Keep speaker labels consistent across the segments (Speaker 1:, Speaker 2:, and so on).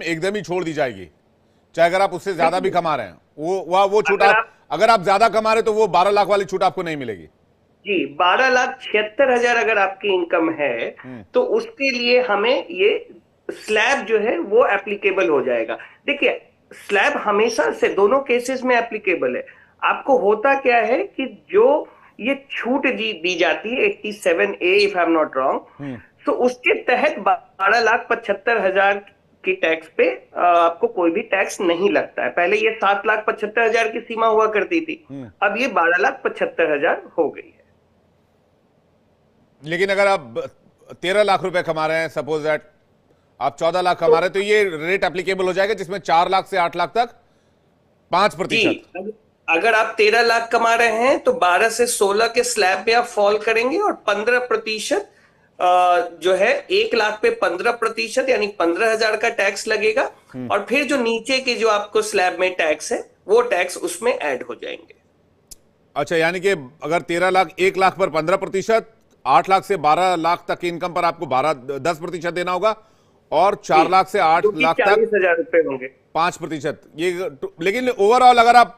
Speaker 1: एकदम ही छोड़ दी जाएगी, चाहे अगर आप उससे ज्यादा भी कमा रहे हैं, वो छूट आप अगर आप ज्यादा कमा रहे तो वो 12 लाख वाली छूट आपको नहीं मिलेगी।
Speaker 2: जी, 12,76,000 अगर आपकी इनकम है तो उसके लिए हमें ये स्लैब जो है वो एप्लीकेबल हो जाएगा। देखिए, स्लैब हमेशा से दोनों केसेस में एप्लीकेबल है। आपको होता क्या है कि जो ये छूट दी जाती है 87A, if I am not wrong, तो उसके तहत 12,75,000 की टैक्स पे आपको कोई भी टैक्स नहीं लगता है। पहले ये 7,75,000 की सीमा हुआ करती थी, अब ये 12,75,000 हो गई है।
Speaker 1: लेकिन अगर आप 13 लाख रुपए कमा रहे हैं, सपोज दैट आप 14 लाख कमा
Speaker 2: तो
Speaker 1: रहे हैं, तो ये रेट एप्लीकेबल हो जाएगा जिसमें 4 लाख से 8 लाख तक पांच
Speaker 2: जी,
Speaker 1: प्रतिशत
Speaker 2: अगर आप 13 लाख कमा रहे हैं तो 12 से 16 के स्लैब पे आप फॉल करेंगे, और 15% जो है 1 लाख पे 15%, यानी 15,000 का टैक्स लगेगा। और फिर जो नीचे के जो आपको स्लैब में टैक्स है वो टैक्स उसमें ऐड हो जाएंगे।
Speaker 1: अच्छा, यानी कि अगर 13 लाख, 1 लाख पर 15%, 8 लाख से 12 लाख तक की इनकम पर आपको 10% देना होगा, और
Speaker 2: जी,
Speaker 1: 4 लाख से 8
Speaker 2: जो कि
Speaker 1: लाख तक
Speaker 2: 40,000 रुपए होंगे।
Speaker 1: 5%। ये लेकिन ओवरऑल अगर आप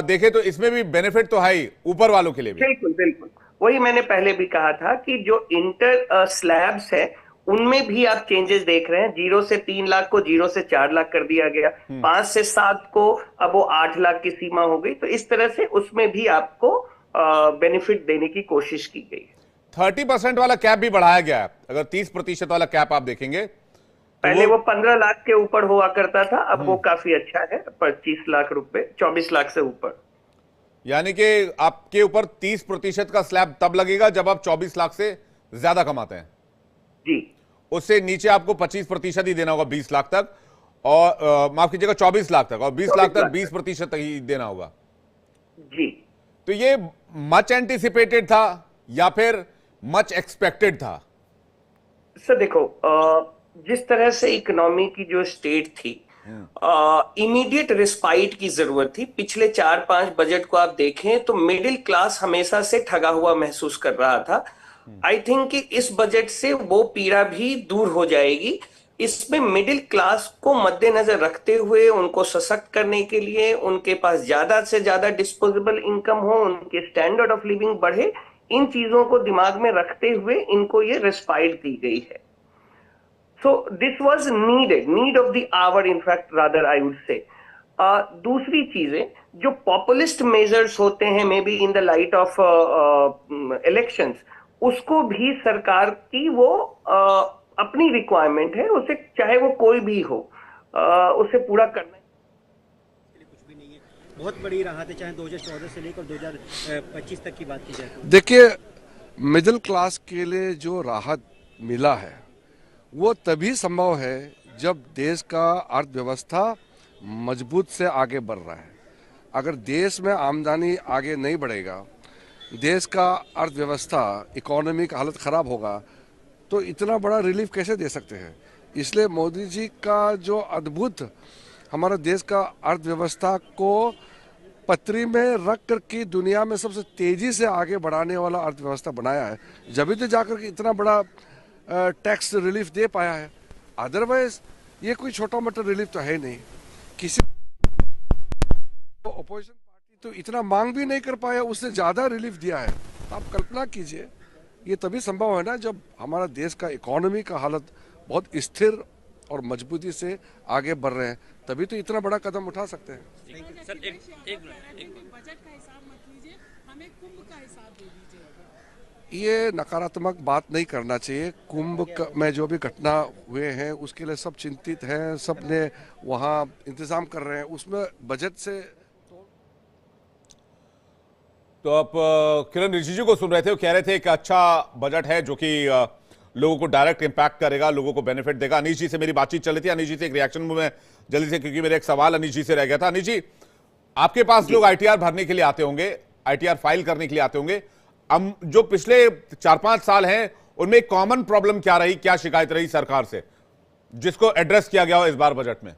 Speaker 1: देखें तो इसमें भी बेनिफिट तो है ही ऊपर वालों के लिए भी।
Speaker 2: बिल्कुल बिल्कुल, वही मैंने पहले भी कहा था कि जो इंटर स्लैब्स है उनमें भी आप चेंजेस देख रहे हैं। 0 से 3 लाख को 0 से 4 लाख कर दिया गया, 5 से 7 को अब वो 8 लाख की सीमा हो गई। तो इस तरह से उसमें भी आपको बेनिफिट देने की कोशिश की गई है।
Speaker 1: 30% वाला कैप भी बढ़ाया गया है। अगर 30% वाला कैप आप देखेंगे तो
Speaker 2: पहले
Speaker 1: वो
Speaker 2: वो 15 लाख के ऊपर हुआ करता था, अब वो काफी अच्छा है, 25 लाख रुपए, 24 लाख से ऊपर।
Speaker 1: यानी कि आपके ऊपर 30% का स्लैब तब लगेगा जब आप 24 लाख से ज्यादा कमाते हैं।
Speaker 2: जी
Speaker 1: उससे नीचे आपको 25% ही देना होगा 20 लाख तक, और माफ कीजिएगा 24 लाख तक, और 20 लाख
Speaker 2: 24
Speaker 1: तक
Speaker 2: लाख तक
Speaker 1: 20% ही देना होगा।
Speaker 2: जी।
Speaker 1: तो ये मच एंटिसिपेटेड था या फिर मच एक्सपेक्टेड था?
Speaker 2: सर देखो, जिस तरह से इकोनॉमी की जो स्टेट थी, इमीडिएट रिस्पाइट की जरूरत थी। पिछले 4-5 बजट को आप देखें तो मिडिल क्लास हमेशा से ठगा हुआ महसूस कर रहा था। आई थिंक कि इस बजट से वो पीड़ा भी दूर हो जाएगी। इसमें मिडिल क्लास को मद्देनजर रखते हुए उनको सशक्त करने के लिए, उनके पास ज्यादा से ज्यादा डिस्पोजेबल इनकम हो, उनके स्टैंडर्ड ऑफ लिविंग बढ़े, इन चीजों को दिमाग में रखते हुए इनको ये रिस्पाइट दी गई है। So this was need of the hour, in fact rather I would say. दूसरी चीजें जो पॉपुलिस्ट मेजर्स होते हैं, maybe in the light of elections, उसको भी सरकार की वो अपनी रिक्वायरमेंट है, उसे चाहे वो कोई भी हो, उसे पूरा करना
Speaker 3: कुछ भी नहीं है। बहुत बड़ी राहत है, चाहे 2014 से लेकर 2025 तक की बात की जाए तो।
Speaker 4: देखिए, मिडिल क्लास के लिए जो राहत मिला है वो तभी संभव है जब देश का अर्थव्यवस्था मजबूत से आगे बढ़ रहा है। अगर देश में आमदनी आगे नहीं बढ़ेगा, देश का अर्थव्यवस्था, इकोनॉमी का हालत ख़राब होगा, तो इतना बड़ा रिलीफ कैसे दे सकते हैं। इसलिए मोदी जी का जो अद्भुत हमारा देश का अर्थव्यवस्था को पटरी में रख कर के दुनिया में सबसे तेजी से आगे बढ़ाने वाला अर्थव्यवस्था बनाया है, जब तो जाकर के इतना बड़ा टैक्स रिलीफ दे पाया है। अदरवाइज ये कोई छोटा मोटा रिलीफ तो है नहीं। किसी अपोजिशन पार्टी तो इतना मांग भी नहीं कर पाया, उससे ज्यादा रिलीफ दिया है। तो आप कल्पना कीजिए, ये तभी संभव है ना जब हमारा देश का इकोनॉमी का हालत बहुत स्थिर और मजबूती से आगे बढ़ रहे हैं, तभी तो इतना बड़ा कदम उठा सकते हैं।
Speaker 5: सर एक बजट का हिसाब मत लीजिए, हमें कुंभ का हिसाब दे दीजिए।
Speaker 4: ये नकारात्मक बात नहीं करना चाहिए। कुंभ में जो भी घटना हुए हैं उसके लिए सब चिंतित हैं, सब ने वहाँ इंतजाम कर रहे हैं, उसमें बजट से।
Speaker 1: तो आप किरण रिजिजू को सुन रहे थे, वो कह रहे थे कि अच्छा बजट है जो कि लोगों को डायरेक्ट इंपैक्ट करेगा, लोगों को बेनिफिट देगा। अनीश जी से मेरी बातचीत चली थी, अनीश जी से एक रिएक्शन में जल्दी से, क्योंकि मेरा एक सवाल अनीश जी से रह गया था। अनीश जी, आपके पास लोग आईटीआर भरने के लिए आते होंगे, आईटीआर फाइल करने के लिए आते होंगे। हम जो पिछले 4-5 साल हैं उनमें एक कॉमन प्रॉब्लम क्या रही, क्या शिकायत रही सरकार से जिसको एड्रेस किया गया हो इस बार बजट में?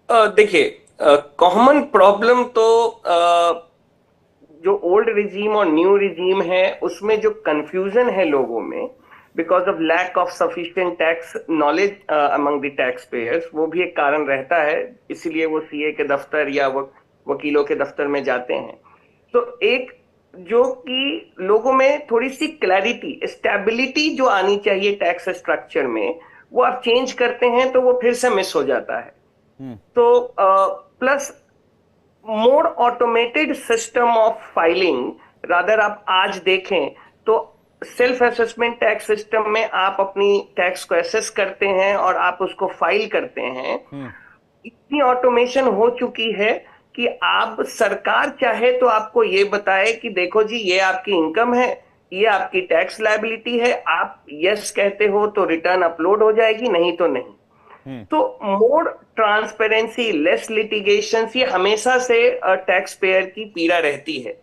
Speaker 2: देखिए, कॉमन प्रॉब्लम तो जो ओल्ड रिजीम और न्यू रिजीम है उसमें जो कंफ्यूजन है लोगों में, because of lack of sufficient tax knowledge among the tax payers, वो भी एक कारण रहता है, इसीलिए वो सीए के दफ्तर या वकीलों के दफ्तर में जाते हैं। तो एक जो कि लोगों में थोड़ी सी क्लैरिटी, स्टेबिलिटी जो आनी चाहिए टैक्स स्ट्रक्चर में, वो आप चेंज करते हैं तो वो फिर से मिस हो जाता है। तो plus more automated system of filing, rather आप आज देखें तो सेल्फ असेसमेंट टैक्स सिस्टम में आप अपनी टैक्स को असेस करते हैं और आप उसको फाइल करते हैं। इतनी ऑटोमेशन हो चुकी है कि आप, सरकार चाहे तो आपको ये बताए कि देखो जी ये आपकी इनकम है, ये आपकी टैक्स लायबिलिटी है, आप यस कहते हो तो रिटर्न अपलोड हो जाएगी, नहीं तो नहीं। तो मोर ट्रांसपेरेंसी, लेस लिटिगेशन, ये हमेशा से टैक्स पेयर की पीड़ा रहती है।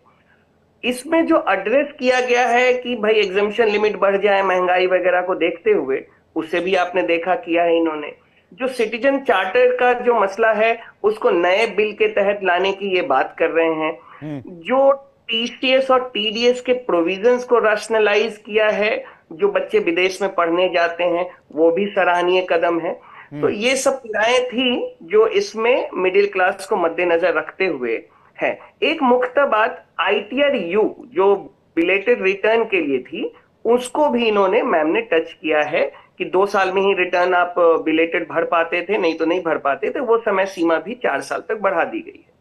Speaker 2: इसमें जो एड्रेस किया गया है कि भाई एग्जम्पशन लिमिट बढ़ जाए महंगाई वगैरह को देखते हुए, उसे भी आपने देखा किया है इन्होंने। जो सिटीजन चार्टर का जो मसला है उसको नए बिल के तहत लाने की ये बात कर रहे हैं। जो टीसीएस और टीडीएस के प्रोविजंस को रैशनलाइज किया है, जो बच्चे विदेश में पढ़ने जाते हैं, वो भी सराहनीय कदम है। तो ये सब पीड़ाएं थी जो इसमें मिडिल क्लास को मद्देनजर रखते हुए है। एक मुख्य बात आईटीआर यू जो बिलेटेड रिटर्न के लिए थी, उसको भी इन्होंने, मैम ने टच किया है कि 2 साल में ही रिटर्न आप बिलेटेड भर पाते थे, नहीं तो नहीं भर पाते थे। वो समय सीमा भी 4 साल तक बढ़ा दी गई है।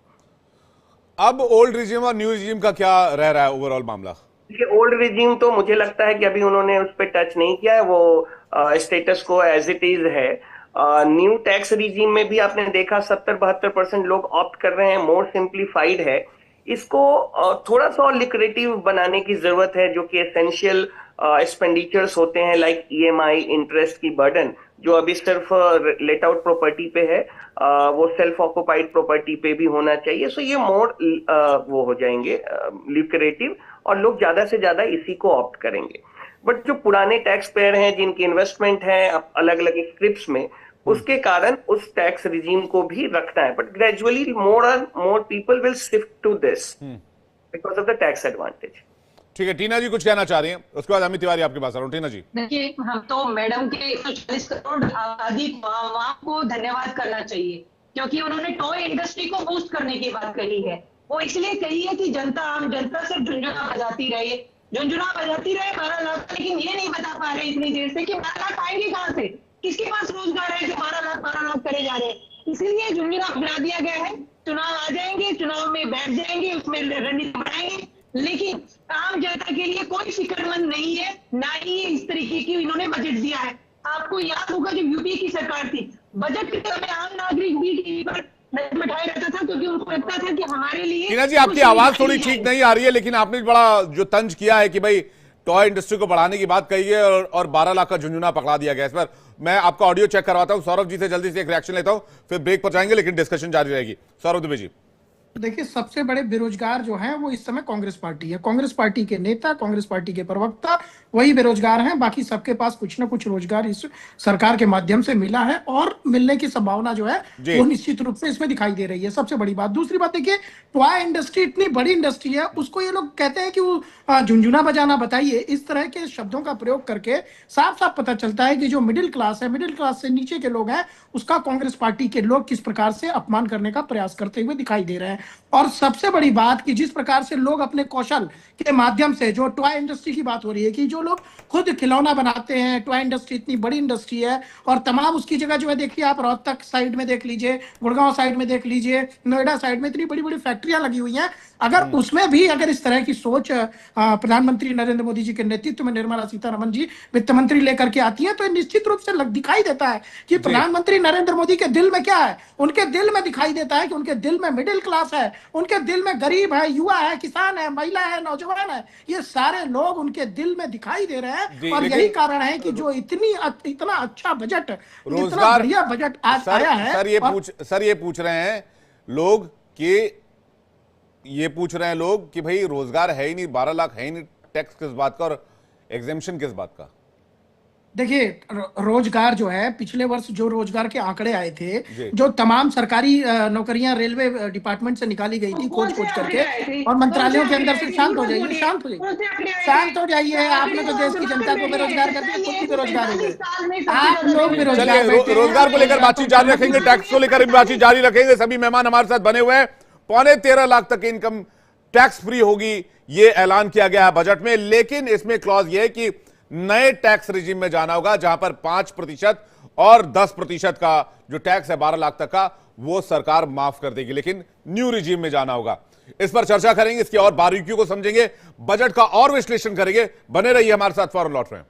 Speaker 1: अब ओल्ड रिजीम और न्यू रिजीम का क्या रह रहा है ओवरऑल मामला?
Speaker 2: ओल्ड रिजीम तो मुझे लगता है कि अभी उन्होंने उस पर टच नहीं किया है, वो स्टेटस को एज इट इज है। न्यू टैक्स रिजीम में भी आपने देखा 70-72% लोग ऑप्ट कर रहे हैं, मोर सिंप्लीफाइड है। इसको थोड़ा सा और लिक्रेटिव बनाने की जरूरत है, जो कि एसेंशियल एक्सपेंडिचर्स होते हैं लाइक ईएमआई, इंटरेस्ट की बर्डन, जो अभी सिर्फ लेट आउट प्रॉपर्टी पे है, वो सेल्फ ऑक्युपाइड प्रॉपर्टी पे भी होना चाहिए। सो ये मोर वो हो जाएंगे लिक्रेटिव, और लोग ज्यादा से ज्यादा इसी को ऑप्ट करेंगे। बट जो पुराने टैक्स पेयर हैं जिनकी इन्वेस्टमेंट है अलग अलग स्क्रिप्ट्स में, उसके कारण उस टैक्स रिजीम को भी रखना है। But gradually more people will shift to this because of the tax advantage.
Speaker 1: ठीक है, टीना जी कुछ कहना चाह रही हैं, उसके बाद अमित तिवारी आपके पास आ रहा हूं। टीना जी।
Speaker 6: देखिए, हम तो मैडम के 140 करोड़ आबादी को धन्यवाद करना चाहिए, क्योंकि उन्होंने टॉय इंडस्ट्री को बूस्ट करने की बात कही है। वो इसलिए कही है कि आम जनता सिर्फ झुंझुना बजाती रहे 12 लाख, लेकिन ये नहीं बता पा रहे इतनी देर से कि 12 लाख आएंगे कहाँ से, किसके पास रोजगार है जो 12 लाख करे जा रहे हैं। इसीलिए झुंझुना बना दिया गया है। चुनाव आ जाएंगे, चुनाव में बैठ जाएंगे, उसमें रणनीति बनाएंगे, लेकिन आम जनता के लिए कोई फिक्रमंद नहीं है, ना ही इस तरीके की इन्होंने बजट दिया है। आपको याद होगा जब यूपी की सरकार थी, बजट के समय आम नागरिक भी टीवी पर बैठाए रहता था, क्योंकि उनको लगता था कि हमारे लिए।
Speaker 1: टीना जी, आपकी आवाज थोड़ी ठीक नहीं आ रही है, लेकिन आपने बड़ा जो तंज किया है कि भाई टॉय इंडस्ट्री को बढ़ाने की बात कही है और 12 लाख का झुंझुना पकड़ा दिया गया। इस पर मैं आपका ऑडियो चेक करवाता हूं, सौरभ जी से जल्दी से एक रिएक्शन लेता हूं, फिर ब्रेक पर जाएंगे, लेकिन डिस्कशन जारी रहेगी। सौरभ दुबे जी।
Speaker 7: देखिए, सबसे बड़े बेरोजगार जो हैं वो इस समय कांग्रेस पार्टी है। कांग्रेस पार्टी के नेता, कांग्रेस पार्टी के प्रवक्ता वही बेरोजगार हैं। बाकी सबके पास कुछ ना कुछ रोजगार इस सरकार के माध्यम से मिला है और मिलने की संभावना जो है वो निश्चित रूप से इसमें दिखाई दे रही है। सबसे बड़ी बात। दूसरी बात, देखिए, टॉय इंडस्ट्री इतनी बड़ी इंडस्ट्री है, उसको ये लोग कहते हैं कि वो झुंझुना बजाना। बताइए, इस तरह के शब्दों का प्रयोग करके साफ साफ पता चलता है कि जो मिडिल क्लास है, मिडिल क्लास से नीचे के लोग हैं, उसका कांग्रेस पार्टी के लोग किस प्रकार से अपमान करने का प्रयास करते हुए दिखाई दे रहे हैं। और सबसे बड़ी बात कि जिस प्रकार से लोग अपने कौशल के माध्यम से, जो टॉय इंडस्ट्री की बात हो रही है कि जो लोग खुद खिलौना बनाते हैं, टॉय इंडस्ट्री इतनी बड़ी इंडस्ट्री है और तमाम उसकी जगह जो है, देखिए आप रोहतक साइड में देख लीजिए, गुड़गांव साइड में देख लीजिए, नोएडा साइड में इतनी बड़ी बड़ी फैक्ट्रियां लगी हुई हैं। अगर उसमें भी अगर इस तरह की सोच प्रधानमंत्री नरेंद्र मोदी जी के नेतृत्व में निर्मला सीतारमण जी वित्त मंत्री लेकर के आती है, तो निश्चित रूप से दिखाई देता है कि प्रधानमंत्री नरेंद्र मोदी के दिल में क्या है। उनके दिल में दिखाई देता है कि उनके दिल में मिडिल क्लास है, उनके दिल में गरीब है, युवा है, किसान है, महिला है, नौजवान है, ये सारे लोग उनके दिल में दिखाई दे रहे हैं। और यही कारण है कि जो इतना अच्छा बजट, इतना बढ़िया बजट आज आया है।
Speaker 1: सर ये पूछ रहे हैं लोग कि भाई रोजगार है ही नहीं, 12 लाख है ही नहीं, टैक्स किस बात का और एग्जेम्पशन किस बात का?
Speaker 7: देखिए रोजगार जो है, पिछले वर्ष जो रोजगार के आंकड़े आए
Speaker 1: जी।
Speaker 7: थे, जो तमाम सरकारी नौकरियां रेलवे डिपार्टमेंट से निकाली गई थी खोज खोज करके, और मंत्रालयों के अंदर से शांत हो जाइए, शांत हो जाइए, शांत हो जाइए। आपने तो देश की जनता को बेरोजगार कर दिया, खुद भी बेरोजगार हो गए आप लोग, बेरोजगार
Speaker 1: चलिए
Speaker 7: बैठे हैं।
Speaker 1: रोजगार को लेकर बातचीत जारी रखेंगे, टैक्स को लेकर भी बातचीत जारी रखेंगे। सभी मेहमान हमारे साथ बने हुए हैं। 13.25 लाख तक की इनकम टैक्स फ्री होगी, ये ऐलान किया गया है बजट में, लेकिन इसमें क्लॉज ये है कि नए टैक्स रिजीम में जाना होगा, जहां पर 5% और 10% का जो टैक्स है 12 लाख तक का, वो सरकार माफ कर देगी, लेकिन न्यू रिजीम में जाना होगा। इस पर चर्चा करेंगे, इसकी और बारीकियों को समझेंगे, बजट का और विश्लेषण करेंगे। बने रहिए हमारे साथ, फौरन लौट रहे हैं।